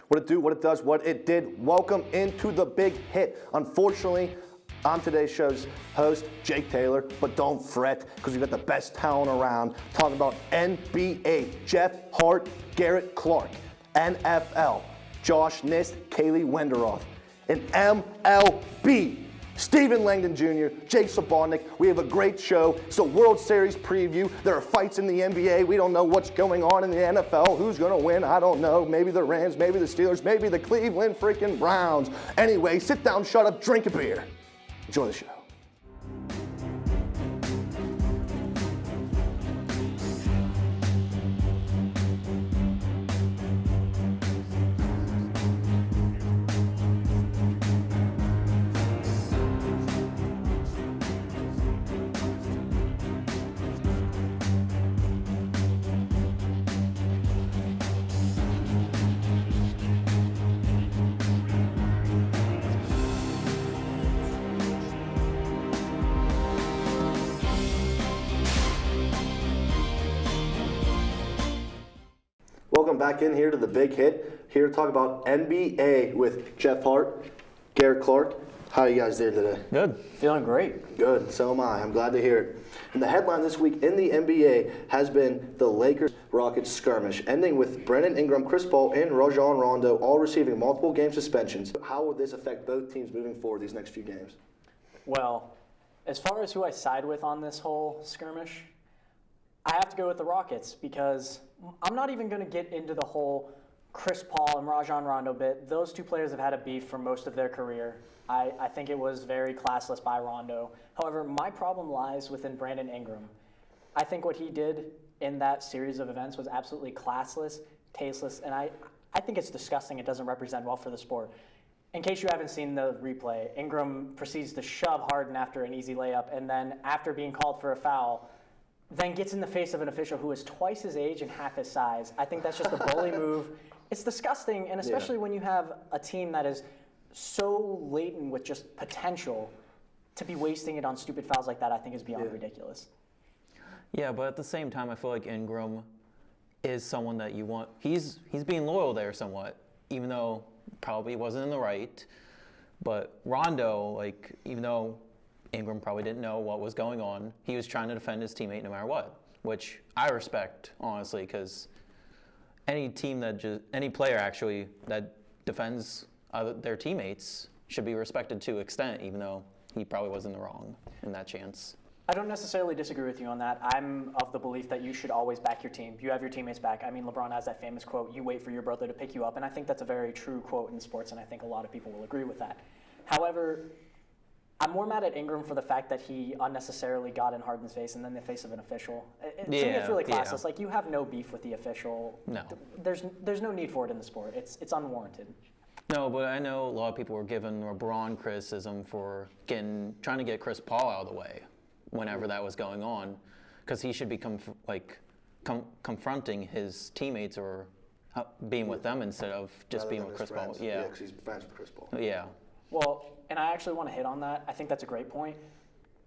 What it do, what it does, what it did. Welcome into the big hit. Unfortunately, I'm today's show's host, Jake Taylor, but don't fret because we've got the best talent around talking about NBA. Jeff Hart, Garrett Clark, NFL, Josh Nist, Kaylee Wenderoth, and MLB. Stephen Langdon Jr., Jake Sabonik. We have a great show. It's a World Series preview. There are fights in the NBA. We don't know what's going on in the NFL. Who's going to win? I don't know. Maybe the Rams, maybe the Steelers, maybe the Cleveland freaking Browns. Anyway, sit down, shut up, drink a beer. Enjoy the show. Welcome back in here to the big hit. Here to talk about NBA with Jeff Hart, Garrett Clark. How are you guys doing today? Good. Feeling great. Good. So am I. I'm glad to hear it. And the headline this week in the NBA has been the Lakers-Rockets skirmish, ending with Brandon Ingram, Chris Paul, and Rajon Rondo all receiving multiple game suspensions. How will this affect both teams moving forward these next few games? Well, as far as who I side with on this whole skirmish, I have to go with the Rockets because I'm not even going to get into the whole Chris Paul and Rajon Rondo bit. Those two players have had a beef for most of their career. I think it was very classless by Rondo. However, my problem lies within Brandon Ingram. I think what he did in that series of events was absolutely classless, tasteless, and I think it's disgusting. It doesn't represent well for the sport. In case you haven't seen the replay, Ingram proceeds to shove Harden after an easy layup, and then after being called for a foul, then gets in the face of an official who is twice his age and half his size. I think that's just a bully move. It's disgusting, and especially when you have a team that is so laden with just potential, to be wasting it on stupid fouls like that, I think is beyond ridiculous. Yeah, but at the same time, I feel like Ingram is someone that you want. He's being loyal there somewhat, even though probably wasn't in the right. But Rondo, like, even though Ingram probably didn't know what was going on, he was trying to defend his teammate no matter what, which I respect, honestly, because any player actually that defends their teammates should be respected to an extent, even though he probably was in the wrong in that chance. I don't necessarily disagree with you on that. I'm of the belief that you should always back your team. You have your teammates back. I mean, LeBron has that famous quote, "You wait for your brother to pick you up," and I think that's a very true quote in sports, and I think a lot of people will agree with that. However, I'm more mad at Ingram for the fact that he unnecessarily got in Harden's face and then the face of an official. To me, it's really classless. Yeah. Like, you have no beef with the official. No. There's no need for it in the sport. It's unwarranted. No, but I know a lot of people were giving LeBron criticism for trying to get Chris Paul out of the way whenever that was going on, because he should be confronting his teammates or being with them instead of just being with Chris Paul. Yeah, because he's friends with Chris Paul. Yeah. Well, and I actually want to hit on that. I think that's a great point.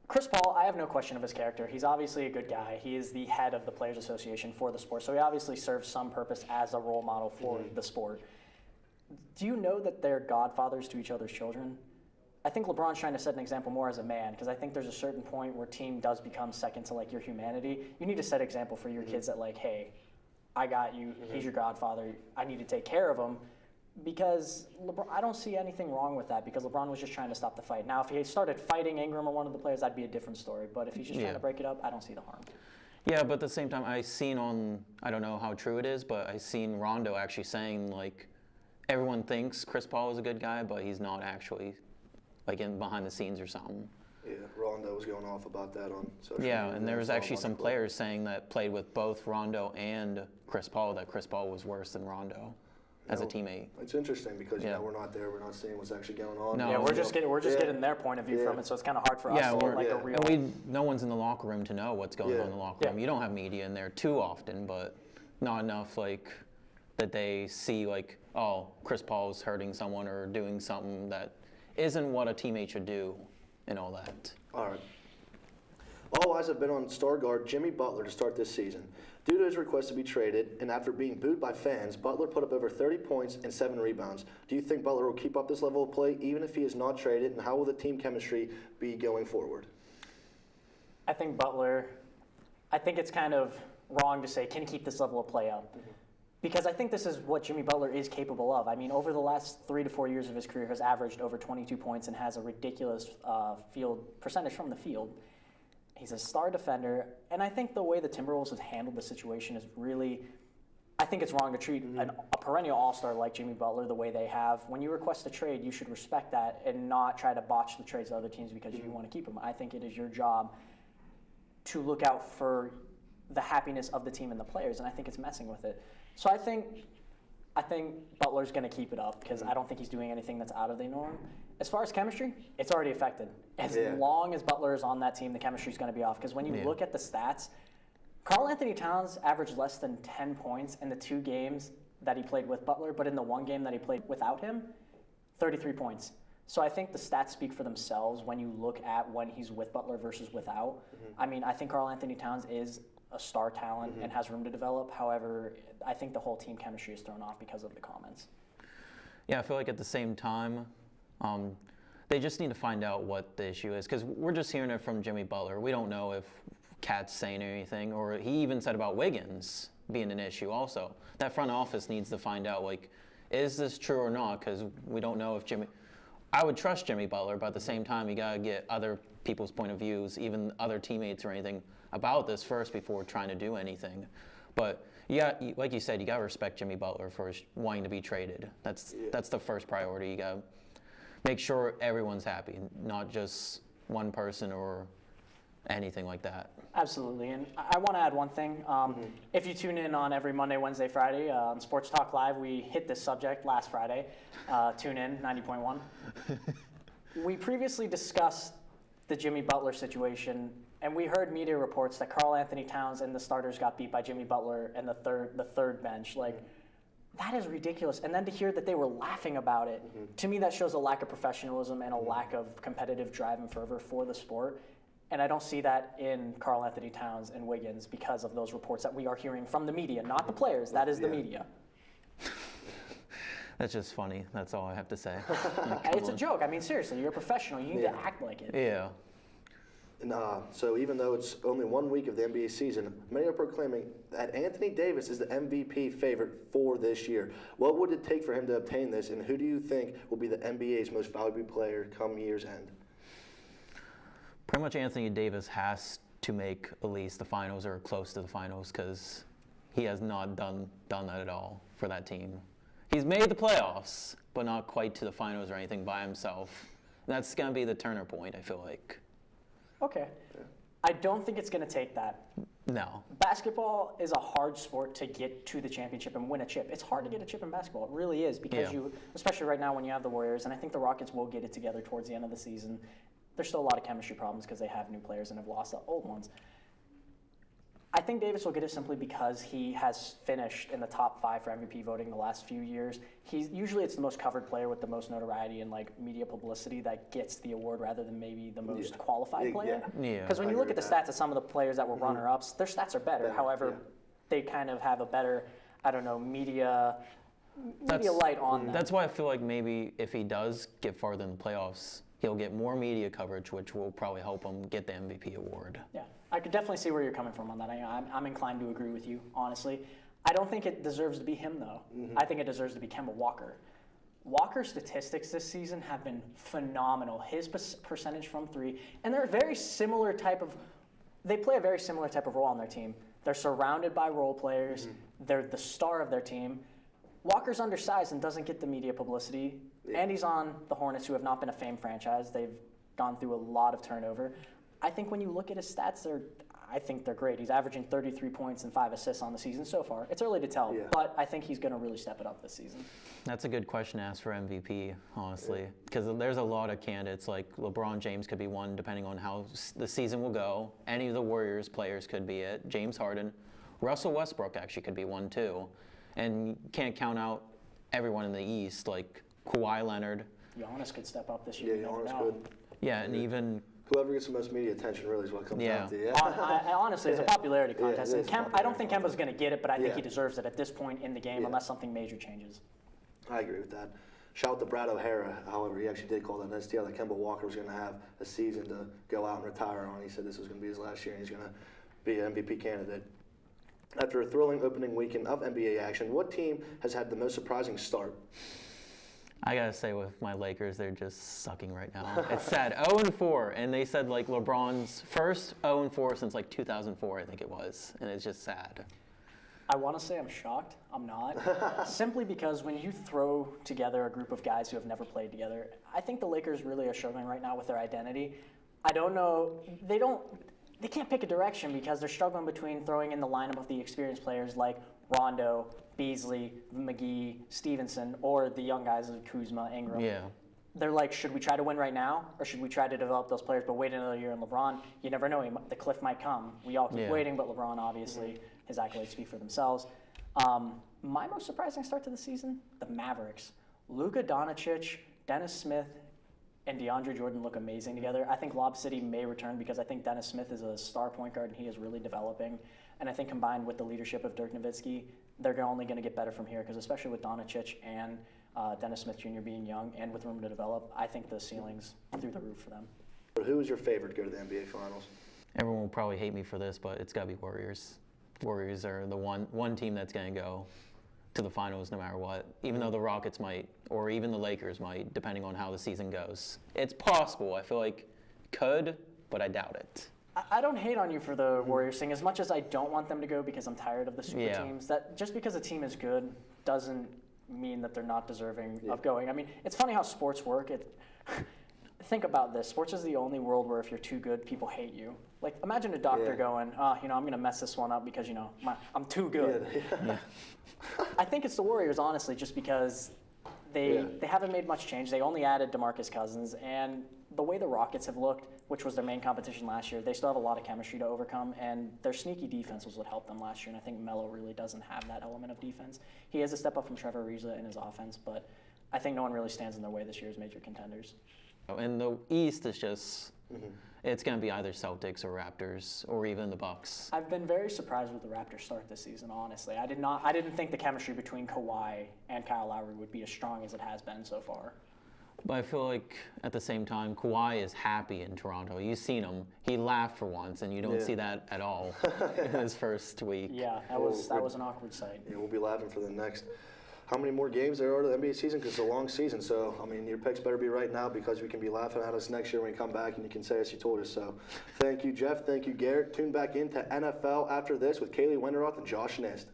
Chris Paul, I have no question of his character. He's obviously a good guy. He is the head of the Players Association for the sport, so he obviously serves some purpose as a role model for the sport. Do you know that they're godfathers to each other's children? I think LeBron's trying to set an example more as a man, because I think there's a certain point where team does become second to, like, your humanity. You need to set example for your kids that, like, hey, I got you. He's your godfather. I need to take care of him. Because LeBron, I don't see anything wrong with that, because LeBron was just trying to stop the fight. Now, if he started fighting Ingram or one of the players, that'd be a different story. But if he's just trying to break it up, I don't see the harm. Yeah, but at the same time, I don't know how true it is, but I seen Rondo actually saying, like, everyone thinks Chris Paul is a good guy, but he's not actually, like, in behind the scenes or something. Yeah, Rondo was going off about that on social media. Yeah, and there was actually some players saying that played with both Rondo and Chris Paul, that Chris Paul was worse than Rondo as a teammate. It's interesting because we're not there, we're not seeing what's actually going on. No. Yeah, we're just getting their point of view from it, so it's kind of hard for us to like a real. And no one's in the locker room to know what's going on in the locker room. You don't have media in there too often, but not enough like that they see like, oh, Chris Paul's hurting someone or doing something that isn't what a teammate should do and all that. All right. All eyes have been on star guard Jimmy Butler to start this season. Due to his request to be traded, and after being booed by fans, Butler put up over 30 points and 7 rebounds. Do you think Butler will keep up this level of play even if he is not traded, and how will the team chemistry be going forward? I think it's kind of wrong to say, can he keep this level of play up? Because I think this is what Jimmy Butler is capable of. I mean, over the last 3 to 4 years of his career, has averaged over 22 points and has a ridiculous field percentage from the field. He's a star defender, and I think the way the Timberwolves have handled the situation is really, I think it's wrong to treat a perennial all-star like Jimmy Butler the way they have. When you request a trade, you should respect that and not try to botch the trades of other teams because you want to keep them. I think it is your job to look out for the happiness of the team and the players, and I think it's messing with it. So I think Butler's going to keep it up because I don't think he's doing anything that's out of the norm. As far as chemistry, it's already affected. As long as Butler is on that team, the chemistry's going to be off. Because when you look at the stats, Karl Anthony Towns averaged less than 10 points in the 2 games that he played with Butler, but in the 1 game that he played without him, 33 points. So I think the stats speak for themselves when you look at when he's with Butler versus without. I mean, I think Karl Anthony Towns is a star talent and has room to develop. However, I think the whole team chemistry is thrown off because of the comments. Yeah, I feel like at the same time, they just need to find out what the issue is because we're just hearing it from Jimmy Butler. We don't know if Cat's saying anything, or he even said about Wiggins being an issue also. That front office needs to find out, like, is this true or not? Because we don't know if Jimmy... I would trust Jimmy Butler, but at the same time, you got to get other people's point of views, even other teammates or anything, about this first before trying to do anything. But like you said, you got to respect Jimmy Butler for wanting to be traded. That's the first priority. You got to make sure everyone's happy, not just one person or anything like that. Absolutely, and I want to add one thing. If you tune in on every Monday, Wednesday, Friday on Sports Talk Live, we hit this subject last Friday. Tune in, 90.1. We previously discussed the Jimmy Butler situation, and we heard media reports that Karl Anthony Towns and the starters got beat by Jimmy Butler and the third bench. Like, that is ridiculous. And then to hear that they were laughing about it, to me that shows a lack of professionalism and a lack of competitive drive and fervor for the sport. And I don't see that in Karl Anthony Towns and Wiggins because of those reports that we are hearing from the media, not the players. That is the media. That's just funny. That's all I have to say. It's a joke. I mean, seriously, you're a professional. You need to act like it. Yeah. And, so even though it's only 1 week of the NBA season, many are proclaiming that Anthony Davis is the MVP favorite for this year. What would it take for him to obtain this, and who do you think will be the NBA's most valuable player come year's end? Pretty much Anthony Davis has to make at least the finals or close to the finals because he has not done that at all for that team. He's made the playoffs, but not quite to the finals or anything by himself. And that's going to be the turning point, I feel like. Okay. I don't think it's going to take that. No. Basketball is a hard sport to get to the championship and win a chip. It's hard to get a chip in basketball. It really is because especially right now when you have the Warriors, and I think the Rockets will get it together towards the end of the season. There's still a lot of chemistry problems because they have new players and have lost the old ones. I think Davis will get it simply because he has finished in the top 5 for MVP voting the last few years. Usually it's the most covered player with the most notoriety and like media publicity that gets the award rather than maybe the most qualified player. Because when you look at the stats of some of the players that were runner-ups, their stats are better. However, they kind of have a better, media light on them. That's why I feel like maybe if he does get farther in the playoffs, he'll get more media coverage, which will probably help him get the MVP award. Yeah, I could definitely see where you're coming from on that. I'm inclined to agree with you, honestly. I don't think it deserves to be him, though. I think it deserves to be Kemba Walker. Walker's statistics this season have been phenomenal. His percentage from 3, and they're a very similar type of. They play a very similar type of role on their team. They're surrounded by role players. They're the star of their team. Walker's undersized and doesn't get the media publicity. And he's on the Hornets, who have not been a fame franchise. They've gone through a lot of turnover. I think when you look at his stats, I think they're great. He's averaging 33 points and 5 assists on the season so far. It's early to tell, but I think he's going to really step it up this season. That's a good question to ask for MVP, honestly, because there's a lot of candidates. Like LeBron James could be one, depending on how the season will go. Any of the Warriors players could be it. James Harden. Russell Westbrook actually could be one, too. And you can't count out everyone in the East, like Kawhi Leonard. Giannis could step up this year. Yeah, Giannis could. Yeah, and even Whoever gets the most media attention really is what comes down to. Yeah. Honestly, it's a popularity contest. it And is I don't think Kemba's going to get it, but I think Yeah. he deserves it at this point in the game unless something major changes. I agree with that. Shout out to Brad O'Hara. However, he actually did call that an STL that Kemba Walker was going to have a season to go out and retire on. He said this was going to be his last year and he's going to be an MVP candidate. After a thrilling opening weekend of NBA action, what team has had the most surprising start? I gotta say, with my Lakers, they're just sucking right now. It's sad. 0-4, and they said like LeBron's first 0-4 since like 2004, I think it was, and it's just sad. I want to say I'm shocked. I'm not. Simply because when you throw together a group of guys who have never played together, I think the Lakers really are struggling right now with their identity. I don't know. They can't pick a direction because they're struggling between throwing in the lineup of the experienced players like Rondo, Beasley, McGee, Stevenson, or the young guys like Kuzma, Ingram. Yeah. They're like, should we try to win right now, or should we try to develop those players but wait another year? And LeBron, you never know, the cliff might come. We all keep waiting, but LeBron, obviously, his accolades speak for themselves. My most surprising start to the season, the Mavericks. Luka Doncic, Dennis Smith, and DeAndre Jordan look amazing together. I think Lob City may return because I think Dennis Smith is a star point guard and he is really developing. And I think combined with the leadership of Dirk Nowitzki, they're only going to get better from here because especially with Doncic and Dennis Smith Jr. being young and with room to develop, I think the ceiling's through the roof for them. Who is your favorite to go to the NBA Finals? Everyone will probably hate me for this, but it's gotta be Warriors. Warriors are the one team that's gonna go to the finals no matter what, even though the Rockets might, or even the Lakers might, depending on how the season goes. It's possible. I feel like could, but I doubt it. I don't hate on you for the Warriors thing as much as I don't want them to go because I'm tired of the super teams. That just because a team is good doesn't mean that they're not deserving of going. I mean, it's funny how sports work. Think about this. Sports is the only world where if you're too good, people hate you. Like, imagine a doctor going, I'm going to mess this one up because, I'm too good. Yeah. I think it's the Warriors, honestly, just because they haven't made much change. They only added DeMarcus Cousins, and the way the Rockets have looked, which was their main competition last year, they still have a lot of chemistry to overcome, and their sneaky defense was what helped them last year, and I think Melo really doesn't have that element of defense. He has a step up from Trevor Ariza in his offense, but I think no one really stands in their way this year as major contenders. And the East is just, it's going to be either Celtics or Raptors or even the Bucks. I've been very surprised with the Raptors start this season, honestly. I didn't think the chemistry between Kawhi and Kyle Lowry would be as strong as it has been so far. But I feel like at the same time, Kawhi is happy in Toronto. You've seen him. He laughed for once, and you don't see that at all in his first week. Yeah, that was an awkward sight. Yeah, we'll be laughing for the next. How many more games there are to the NBA season? Because it's a long season. So, I mean, your picks better be right now because we can be laughing at us next year when we come back and you can say as you told us. So, thank you, Jeff. Thank you, Garrett. Tune back into NFL after this with Kaylee Wenderoth and Josh Nist.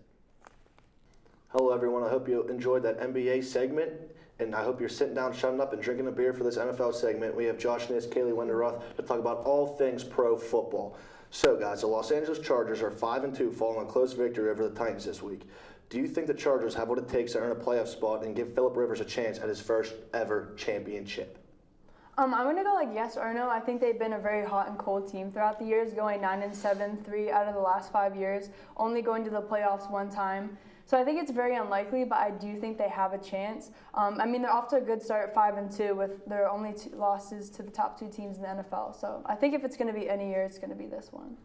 Hello, everyone. I hope you enjoyed that NBA segment. And I hope you're sitting down, shutting up, and drinking a beer for this NFL segment. We have Josh Nist, Kaylee Wenderoth to talk about all things pro football. So, guys, the Los Angeles Chargers are 5-2 following a close victory over the Titans this week. Do you think the Chargers have what it takes to earn a playoff spot and give Phillip Rivers a chance at his first ever championship? I'm going to go like yes or no. I think they've been a very hot and cold team throughout the years, going 9-7, 3 out of the last 5 years, only going to the playoffs one time. So I think it's very unlikely, but I do think they have a chance. I mean, they're off to a good start, 5-2, with their only 2 losses to the top 2 teams in the NFL. So I think if it's going to be any year, it's going to be this one.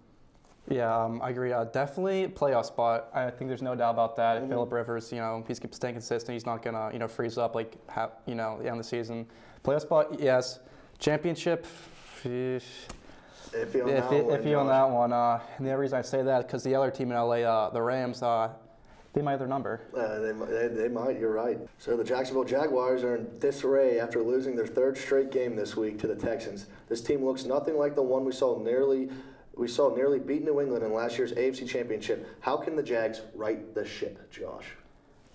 Yeah, I agree. Definitely playoff spot. I think there's no doubt about that. Phillip Rivers, he's staying consistent. He's not gonna, freeze up like, the end of the season. Playoff spot, yes. Championship, iffy on that one. And the reason I say that because the other team in LA, the Rams, they might have their number. They might, you're right. So the Jacksonville Jaguars are in disarray after losing their 3rd straight game this week to the Texans. This team looks nothing like the one we saw nearly beat New England in last year's AFC Championship. How can the Jags right the ship, Josh?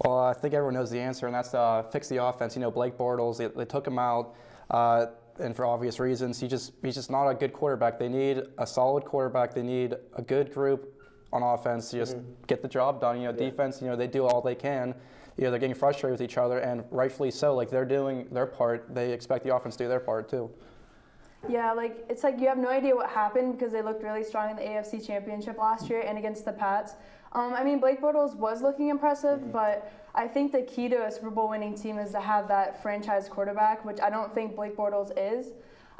Well, I think everyone knows the answer, and that's fix the offense. Blake Bortles, they took him out, and for obvious reasons, he's just not a good quarterback. They need a solid quarterback. They need a good group on offense to just get the job done. Defense, they do all they can. They're getting frustrated with each other, and rightfully so. Like, they're doing their part. They expect the offense to do their part, too. Yeah, it's like you have no idea what happened because they looked really strong in the AFC Championship last year and against the Pats. I mean, Blake Bortles was looking impressive, but I think the key to a Super Bowl winning team is to have that franchise quarterback, which I don't think Blake Bortles is.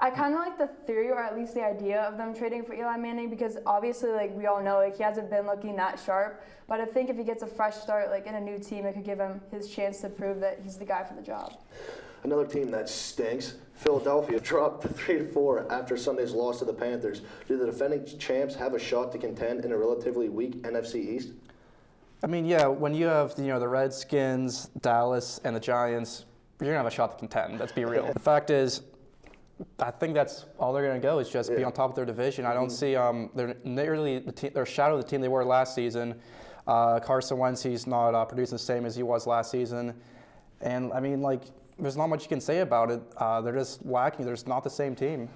I kind of like the theory, or at least the idea of them trading for Eli Manning, because obviously, like we all know, like he hasn't been looking that sharp. But I think if he gets a fresh start, like in a new team, it could give him his chance to prove that he's the guy for the job. Another team that stinks, Philadelphia, dropped to 3-4 after Sunday's loss to the Panthers. Do the defending champs have a shot to contend in a relatively weak NFC East? I mean, yeah, when you have the Redskins, Dallas, and the Giants, you're gonna have a shot to contend. Let's be real. The fact is, I think that's all they're going to go is just be on top of their division. I don't see they're nearly they're shadow of the team they were last season. Carson Wentz, he's not producing the same as he was last season, and I mean, like, there's not much you can say about it. They're just lacking. They're just not the same team.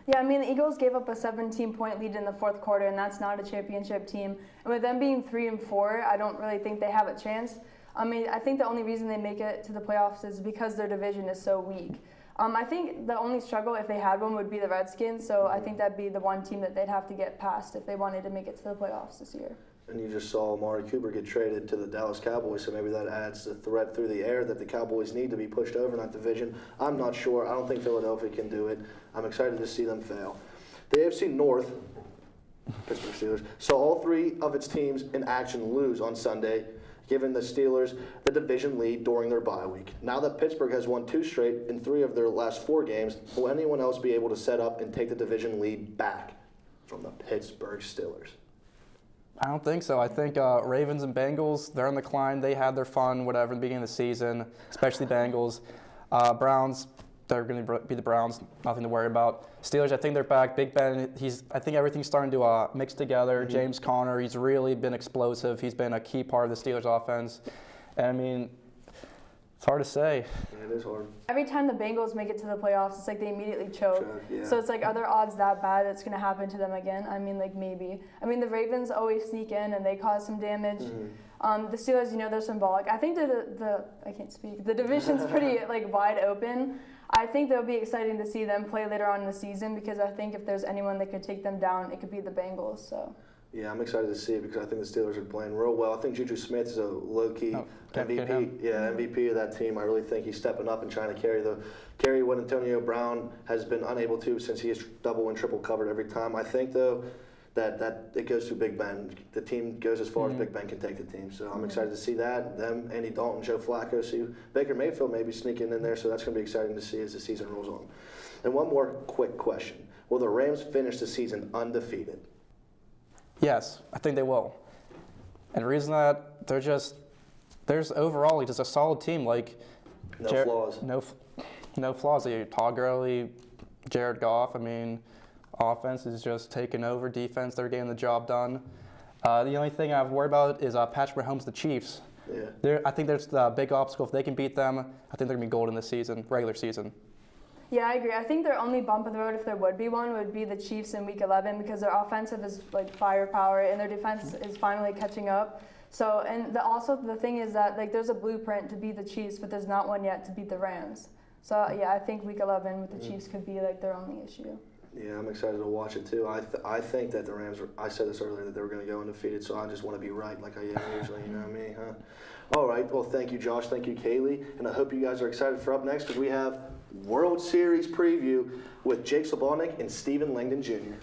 Yeah, I mean, the Eagles gave up a 17-point lead in the fourth quarter, and that's not a championship team. And with them being 3-4, I don't really think they have a chance. I mean, I think the only reason they make it to the playoffs is because their division is so weak. I think the only struggle, if they had one, would be the Redskins. So I think that'd be the one team that they'd have to get past if they wanted to make it to the playoffs this year. And you just saw Amari Cooper get traded to the Dallas Cowboys, so maybe that adds the threat through the air that the Cowboys need to be pushed over in that division. I'm not sure. I don't think Philadelphia can do it. I'm excited to see them fail. The AFC North, Pittsburgh Steelers, saw all three of its teams in action lose on Sunday, giving the Steelers the division lead during their bye week. Now that Pittsburgh has won 2 straight in 3 of their last 4 games, will anyone else be able to set up and take the division lead back from the Pittsburgh Steelers? I don't think so. I think Ravens and Bengals, they're on the climb. They had their fun, whatever, in the beginning of the season, especially Bengals. Browns, they're going to be the Browns, nothing to worry about. Steelers, I think they're back. Big Ben, I think everything's starting to mix together. Mm-hmm. James Conner, he's really been explosive. He's been a key part of the Steelers offense. And I mean, it's hard to say. Yeah, it is hard. Every time the Bengals make it to the playoffs, it's like they immediately choke. Yeah. So it's like, are there odds that bad it's going to happen to them again? I mean, like maybe. I mean, the Ravens always sneak in and they cause some damage. Mm-hmm. The Steelers, they're symbolic. I think I can't speak. The division's pretty like wide open. I think that'll be exciting to see them play later on in the season because I think if there's anyone that could take them down, it could be the Bengals. So. Yeah, I'm excited to see it because I think the Steelers are playing real well. I think Juju Smith is a low-key MVP. Yeah, MVP of that team. I really think he's stepping up and trying to carry what Antonio Brown has been unable to since he is double and triple covered every time. I think though that it goes to Big Ben. The team goes as far as Big Ben can take the team. So I'm excited to see that. Them, Andy Dalton, Joe Flacco, see Baker Mayfield maybe sneaking in there. So that's going to be exciting to see as the season rolls on. And one more quick question: will the Rams finish the season undefeated? Yes, I think they will. And the reason that there's overall just a solid team. Like Flaws. No flaws. Todd Gurley, Jared Goff. I mean, offense is just taking over. Defense, they're getting the job done. The only thing I have to worry about is Patrick Mahomes, the Chiefs. Yeah. I think there's the big obstacle. If they can beat them, I think they're going to be golden this season, regular season. Yeah, I agree. I think their only bump in the road, if there would be one, would be the Chiefs in Week 11 because their offensive is like firepower and their defense is finally catching up. So, and also the thing is that like there's a blueprint to beat the Chiefs, but there's not one yet to beat the Rams. So yeah, I think Week 11 with the Chiefs could be like their only issue. Yeah, I'm excited to watch it too. I think that the Rams, I said this earlier, that they were going to go undefeated, so I just want to be right like I am usually, you know what I mean, huh? All right, well, thank you, Josh. Thank you, Kaylee. And I hope you guys are excited for up next because we have World Series preview with Jake Slobodnik and Stephen Langdon Jr.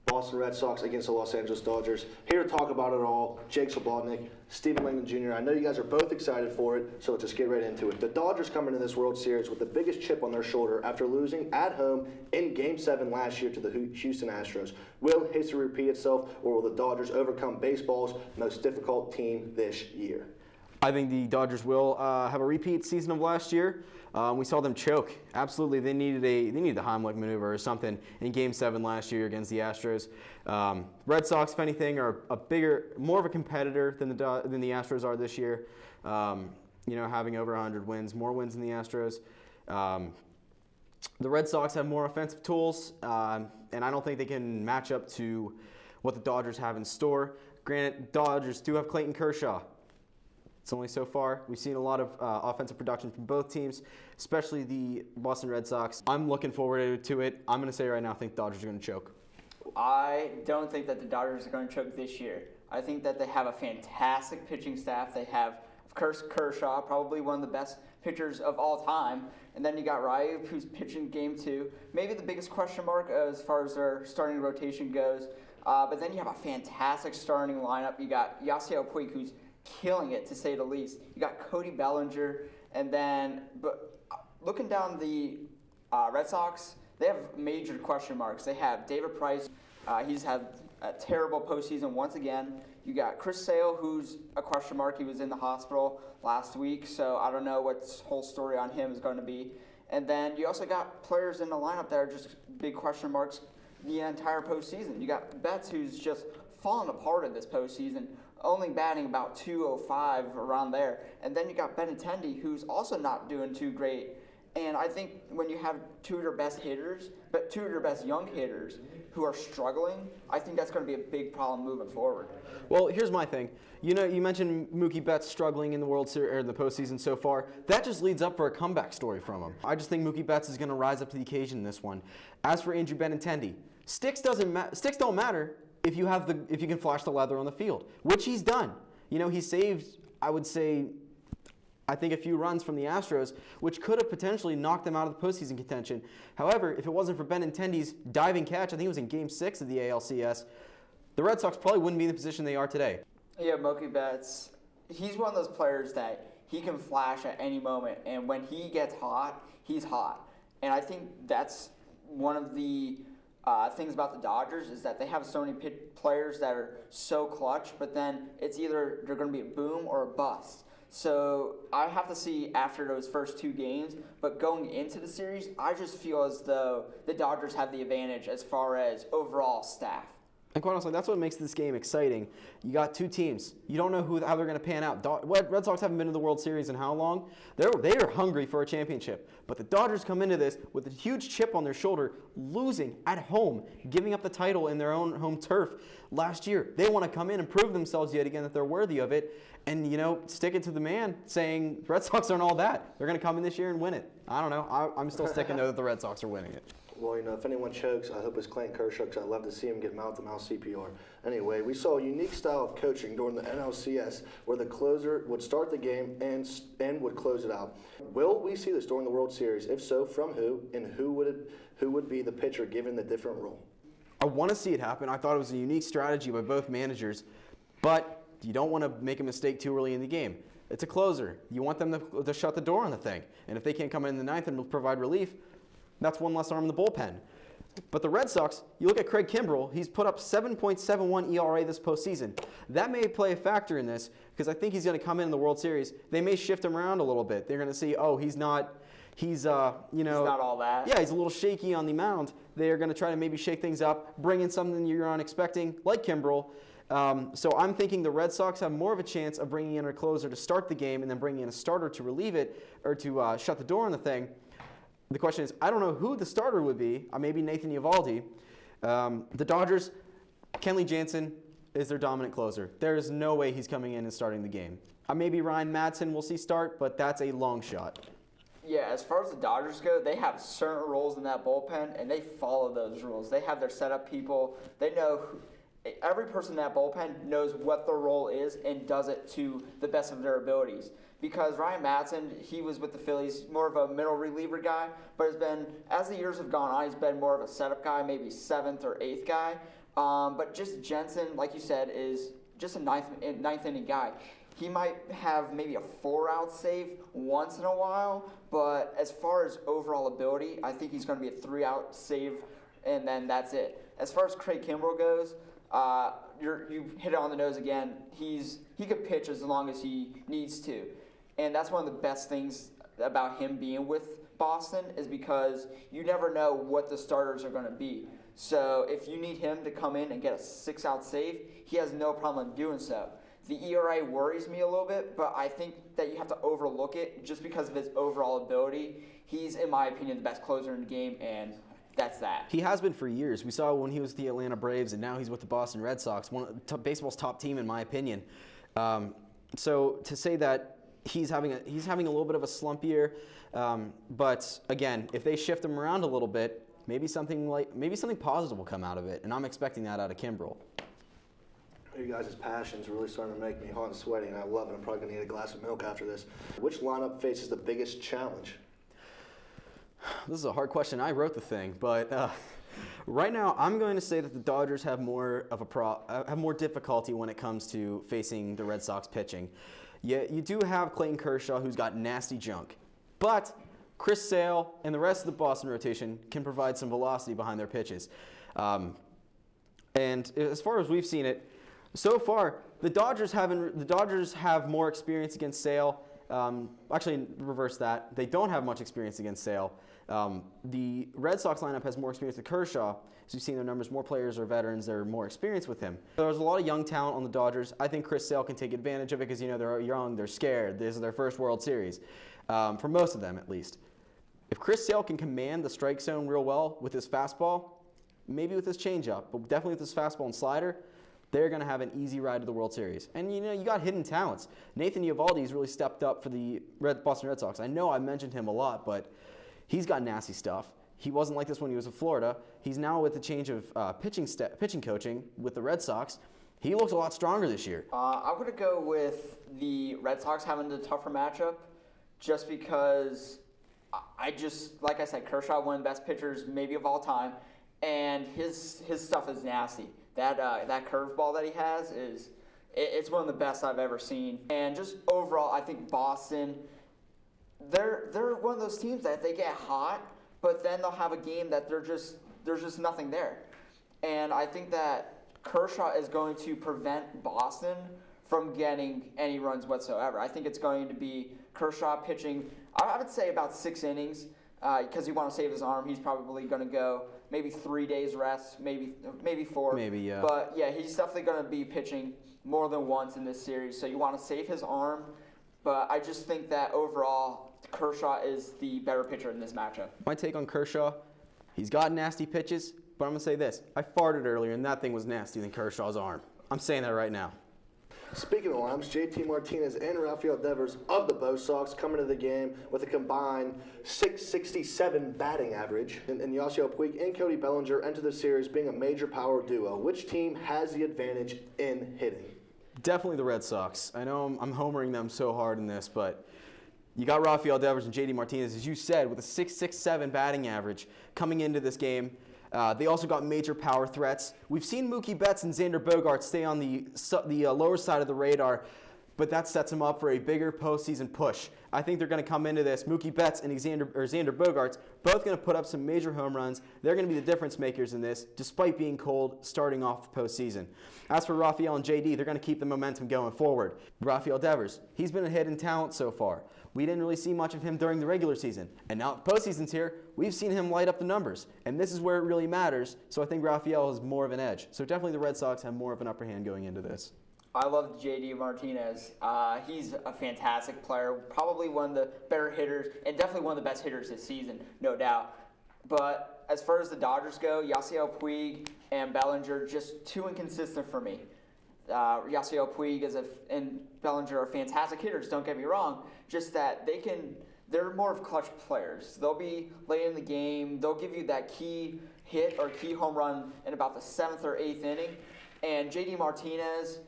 Boston Red Sox against the Los Angeles Dodgers. Here to talk about it all, Jake Slobodnik, Stephen Langdon Jr. I know you guys are both excited for it, so let's just get right into it. The Dodgers come into this World Series with the biggest chip on their shoulder after losing at home in Game 7 last year to the Houston Astros. Will history repeat itself, or will the Dodgers overcome baseball's most difficult team this year? I think the Dodgers will have a repeat season of last year. We saw them choke. Absolutely, they needed the Heimlich maneuver or something in Game 7 last year against the Astros. Red Sox, if anything, are more of a competitor than the Astros are this year. Having over 100 wins, more wins than the Astros. The Red Sox have more offensive tools, and I don't think they can match up to what the Dodgers have in store. Granted, Dodgers do have Clayton Kershaw. It's only so far. We've seen a lot of offensive production from both teams, especially the Boston Red Sox. I'm looking forward to it. I'm going to say right now I think the Dodgers are going to choke. I don't think that the Dodgers are going to choke this year. I think that they have a fantastic pitching staff. They have Kershaw, probably one of the best pitchers of all time. And then you got Ryu, who's pitching game 2. Maybe the biggest question mark as far as their starting rotation goes. But then you have a fantastic starting lineup. You got Yasiel Puig, who's killing it, to say the least. You got Cody Bellinger. And then, but looking down the Red Sox, they have major question marks. They have David Price. He's had a terrible postseason once again. You got Chris Sale, who's a question mark. He was in the hospital last week, so I don't know what the whole story on him is going to be. And then you also got players in the lineup that are just big question marks the entire postseason. You got Betts, who's just fallen apart in this postseason, only batting about 205 around there. And then you got Benintendi, who's also not doing too great. And I think when you have two of your best hitters, but two of your best young hitters who are struggling, I think that's going to be a big problem moving forward. Well, here's my thing. You know, you mentioned Mookie Betts struggling in the World Series or in the postseason so far. That just leads up for a comeback story from him. I just think Mookie Betts is going to rise up to the occasion in this one. As for Andrew Benintendi, sticks don't matter if you can flash the leather on the field, which he's done. You know, he saved, I think, a few runs from the Astros, which could have potentially knocked them out of the postseason contention. However, if it wasn't for Benintendi's diving catch, I think it was in Game 6 of the ALCS, the Red Sox probably wouldn't be in the position they are today. Yeah, Mookie Betts, he's one of those players that he can flash at any moment, and when he gets hot, he's hot. And I think that's one of the things about the Dodgers is that they have so many players that are so clutch, but then it's either they're going to be a boom or a bust. So I have to see after those first 2 games, but going into the series, I just feel as though the Dodgers have the advantage as far as overall staff. And quite honestly, that's what makes this game exciting. You got 2 teams. You don't know how they're going to pan out. Red Sox haven't been to the World Series in how long? They are hungry for a championship. But the Dodgers come into this with a huge chip on their shoulder, losing at home, giving up the title in their own home turf last year. They want to come in and prove themselves yet again that they're worthy of it. And, you know, stick it to the man, saying Red Sox aren't all that. They're going to come in this year and win it. I don't know. I'm still sticking though that the Red Sox are winning it. Well, you know, if anyone chokes, I hope it's Clayton Kershaw, because I'd love to see him get mouth-to-mouth CPR. Anyway, we saw a unique style of coaching during the NLCS where the closer would start the game and would close it out. Will we see this during the World Series? If so, from who? And who would be the pitcher given the different role? I want to see it happen. I thought it was a unique strategy by both managers, but you don't want to make a mistake too early in the game. It's a closer. You want them to shut the door on the thing. And if they can't come in the 9th and provide relief, that's one less arm in the bullpen. But the Red Sox, you look at Craig Kimbrell, he's put up 7.71 ERA this postseason. That may play a factor in this because I think he's going to come in the World Series. They may shift him around a little bit. They're going to see, oh, he's not all that. Yeah, he's a little shaky on the mound. They're going to try to maybe shake things up, bring in something you're unexpecting, like Kimbrell. So I'm thinking the Red Sox have more of a chance of bringing in a closer to start the game and then bringing in a starter to relieve it or to shut the door on the thing. The question is, I don't know who the starter would be. Maybe Nathan Eovaldi. The Dodgers, Kenley Jansen is their dominant closer. There is no way he's coming in and starting the game. Maybe Ryan Madsen we'll see start, but that's a long shot. Yeah, as far as the Dodgers go, they have certain roles in that bullpen, and they follow those rules. They have their setup people. They know every person in that bullpen knows what their role is and does it to the best of their abilities. Because Ryan Madsen, he was with the Phillies, more of a middle reliever guy, but has been, as the years have gone on, he's been more of a setup guy, maybe 7th or 8th guy. But just Jensen, like you said, is just a ninth inning guy. He might have maybe a 4-out save once in a while, but as far as overall ability, I think he's going to be a 3-out save, and then that's it. As far as Craig Kimbrell goes, you hit it on the nose again. He could pitch as long as he needs to. And that's one of the best things about him being with Boston is because you never know what the starters are going to be. So if you need him to come in and get a 6-out save, he has no problem doing so. The ERA worries me a little bit, but I think that you have to overlook it just because of his overall ability. He's, in my opinion, the best closer in the game, and that's that. He has been for years. We saw when he was with the Atlanta Braves, and now he's with the Boston Red Sox, one of baseball's top team in my opinion. So to say that he's having a little bit of a slump year, but again, if they shift him around a little bit, maybe something positive will come out of it, and I'm expecting that out of Kimbrell. You guys' passion's really starting to make me hot and sweaty, and I love it. I'm probably going to need a glass of milk after this. Which lineup faces the biggest challenge? This is a hard question. I wrote the thing, but right now I'm going to say that the Dodgers have more difficulty when it comes to facing the Red Sox pitching. Yeah, you do have Clayton Kershaw, who's got nasty junk, but Chris Sale and the rest of the Boston rotation can provide some velocity behind their pitches. And as far as we've seen it, so far the Dodgers have more experience against Sale. Actually, reverse that. They don't have much experience against Sale. The Red Sox lineup has more experience with Kershaw. As you've seen their numbers, more players are veterans. They're more experienced with him. There's a lot of young talent on the Dodgers. I think Chris Sale can take advantage of it because, they're young, they're scared. This is their first World Series, for most of them at least. If Chris Sale can command the strike zone real well with his fastball, maybe with his changeup, but definitely with his fastball and slider, they're going to have an easy ride to the World Series. And, you got hidden talents. Nathan Eovaldi's really stepped up for the Boston Red Sox. I know I mentioned him a lot, but he's got nasty stuff. He wasn't like this when he was in Florida. He's now with the change of pitching coaching with the Red Sox. He looks a lot stronger this year. I'm going to go with the Red Sox having the tougher matchup just because like I said, Kershaw, one of the best pitchers maybe of all time, and his stuff is nasty. That curveball that he has it's one of the best I've ever seen. And just overall, I think Boston, they're one of those teams that they get hot, but then they'll have a game that there's just nothing there. And I think that Kershaw is going to prevent Boston from getting any runs whatsoever. I think it's going to be Kershaw pitching, I would say about 6 innings, because you want to save his arm. He's probably going to go maybe 3 days rest, maybe 4. Maybe, yeah. But yeah, he's definitely going to be pitching more than once in this series. So you want to save his arm. But I just think that overall, Kershaw is the better pitcher in this matchup. My take on Kershaw, he's got nasty pitches, but I'm going to say this. I farted earlier, and that thing was nastier than Kershaw's arm. I'm saying that right now. Speaking of arms, JT Martinez and Rafael Devers of the Bo Sox coming to the game with a combined .667 batting average. And Yasiel Puig and Cody Bellinger enter the series being a major power duo. Which team has the advantage in hitting? Definitely the Red Sox. I know I'm homering them so hard in this, but you got Rafael Devers and JD Martinez, as you said, with a .667 batting average coming into this game. They also got major power threats. We've seen Mookie Betts and Xander Bogaerts stay on the lower side of the radar, but that sets them up for a bigger postseason push. I think they're going to come into this, Mookie Betts and Xander Bogaerts, both going to put up some major home runs. They're going to be the difference makers in this, despite being cold starting off the postseason. As for Rafael and JD, they're going to keep the momentum going forward. Rafael Devers, he's been a hidden talent so far. We didn't really see much of him during the regular season. And now the postseason's here, we've seen him light up the numbers. And this is where it really matters, so I think Rafael has more of an edge. So definitely the Red Sox have more of an upper hand going into this. I love JD Martinez. He's a fantastic player, probably one of the better hitters, and definitely one of the best hitters this season, no doubt. But as far as the Dodgers go, Yasiel Puig and Bellinger, just too inconsistent for me. Yasiel Puig and Bellinger are fantastic hitters, don't get me wrong, just that they're more of clutch players. They'll be late in the game, they'll give you that key hit or key home run in about the 7th or 8th inning, and JD Martinez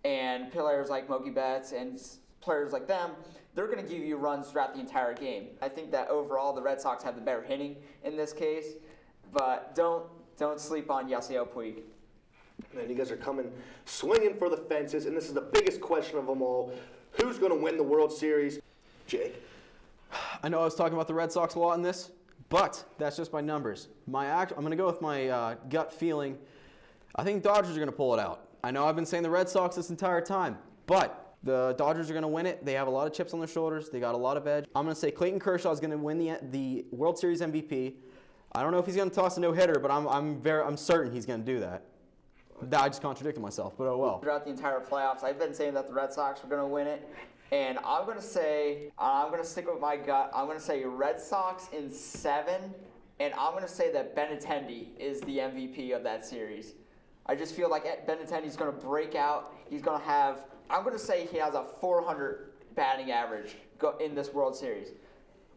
and players like Mookie Betts and players like them, they're going to give you runs throughout the entire game. I think that overall the Red Sox have the better hitting in this case, but don't sleep on Yasiel Puig. And you guys are coming swinging for the fences, and this is the biggest question of them all. Who's going to win the World Series? Jake. I know I was talking about the Red Sox a lot in this, but that's just my numbers. I'm going to go with my gut feeling. I think Dodgers are going to pull it out. I know I've been saying the Red Sox this entire time, but the Dodgers are going to win it. They have a lot of chips on their shoulders. They got a lot of edge. I'm going to say Clayton Kershaw is going to win the World Series MVP. I don't know if he's going to toss a no-hitter, but I'm certain he's going to do that. I just contradicted myself, but oh well. Throughout the entire playoffs, I've been saying that the Red Sox were going to win it, and I'm going to stick with my gut. I'm going to say Red Sox in 7, and I'm going to say that Benintendi is the MVP of that series. I just feel like Benintendi's going to break out. I'm going to say he has a 400 batting average in this World Series.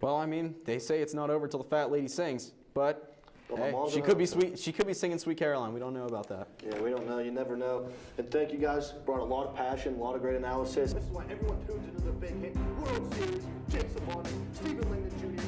Well, I mean, they say it's not over till the fat lady sings, but But my Hey, mom's she in could be her- sweet. She could be singing "Sweet Caroline." We don't know about that. Yeah, we don't know. You never know. And thank you guys. Brought a lot of passion, a lot of great analysis. This is why everyone tunes into the Big Hit World Series. Jake Savant, Stephen Langdon Jr.,